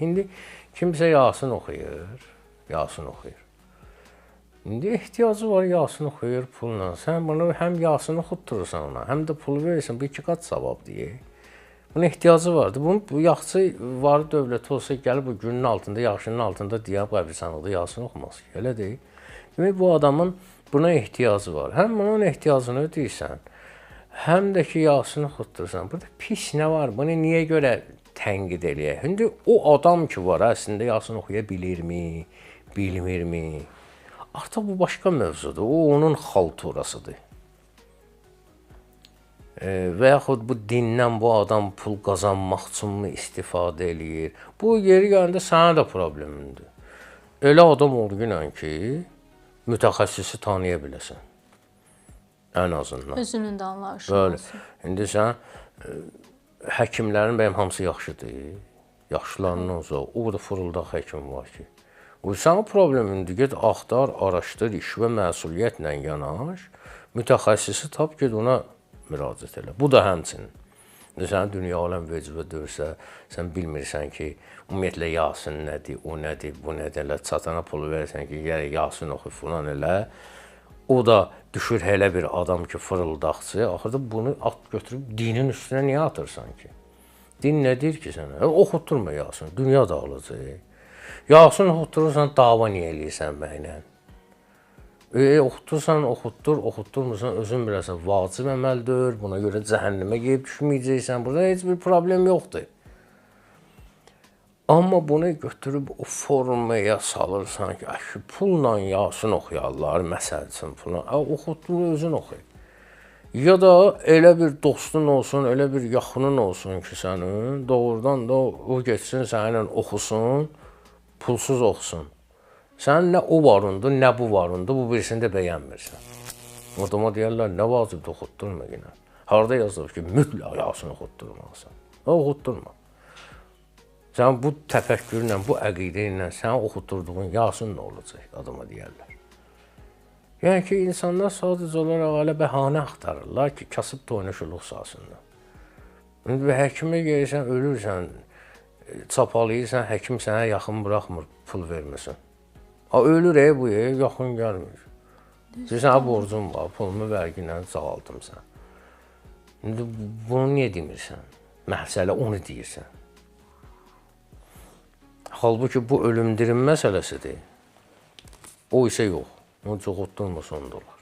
İndi kimsə Yasin oxuyur. İndi ehtiyacı var, Yasin oxuyur pulla. Sən bunu həm Yasin oxutdurursan ona, həm də pul verirsən, bu 2 qat savab deyək. Bunun ehtiyacı vardı. Bu yaxşı var dövlət olsa gəlib bu günün altında, yaxşının altında deyib qəbirstanlıqda Yasin oxuması. Elə deyil. Demək bu adamın buna ehtiyacı var. Həm bunun ehtiyacını ödəyirsən, həm də ki Yasin oxutdurursan. Burada pis nə var? Bunu niyə görə tənqid eləyək? İndi o adam ki var, əslində Yasin oxuya bilirmi, bilmirmi? Artıq bu başqa mövzudur. O onun xalturasıdır. Və yaxud bu dindən bu adam pul qazanmaq üçünmü istifadə eləyir? Bu yeri gələndə sənə də problemindir. Elə adam olğunla ki, mütəxəssisi tanıya biləsən. Ən azından. Özünün də anlayışı olsun. İndi sən həkimlərin bəyəm hamısı yaxşıdır. Yaxşılarından uzaq. O da fırıldaq həkim var ki. Bu sənin problemindir. Get axtar, araşdır, iş və məsuliyyətlə yanaş. Mütəxəssisi tap, get ona müraciət elə. Bu da həmçinin. Sən dünya aləm vecibə dörsə, sən bilmirsən ki, ümumiyyətlə Yasin nədir, o nədir, bu nədir, elə çatana pulu verirsən ki, gələ Yasin oxu falan elə. O da düşür elə bir adam ki, fırıldaqçı, axırda bunu götürüb dinin üstünə niyə atırsan ki? Din nə deyir ki sənə? Oxutdurma Yasin, dünya dağılacaq. Yasin oxutdurursan, dava niyə eləyirsən mənlə? Oxutursan, oxutdurmursan, özün biləsən, vacib əməldir, buna görə cəhənnəmə gedib düşməyəcəksən, burada heç bir problem yoxdur. Amma bunu götürüb o formaya salırsan ki, pulla Yasin oxuyarlar, məsəl üçün falan, oxutdur, özün oxuy. Ya da elə bir dostun olsun, elə bir yaxının olsun ki, sənin, doğrudan da o geçsin, səninlə oxusun, pulsuz oxusun. Sən nə o varındır, nə bu varındır, bu birisini də bəyənmirsən. Adama deyərlər, nə vacibdir oxutdurma yenə. Harada yazılır ki, mütləq Yasin oxutdurmalısan. Oxutdurma. Sən bu təfəkkürlə, bu əqidə ilə sən oxutturduğun Yasin nə olacaq, adama deyərlər. Yəni ki, insanlar sadəcə olaraq elə bəhanə axtarırlar ki, kasıb toynuşuluq sahasında. İndi həkimə gəlirsən, ölürsən, çapalıyırsan, həkim sənə yaxın buraxmır, pul verməsin. Ölür bu, yaxın gəlmir. Deyirsən, borcum var, pulumu verginlə sağaldım sən. İndi bunu niyə demirsən? Məsələ onu deyirsən. Halbuki bu ölüm dirim məsələsidir. O isə yox. Onu çox otdurma sonda olar.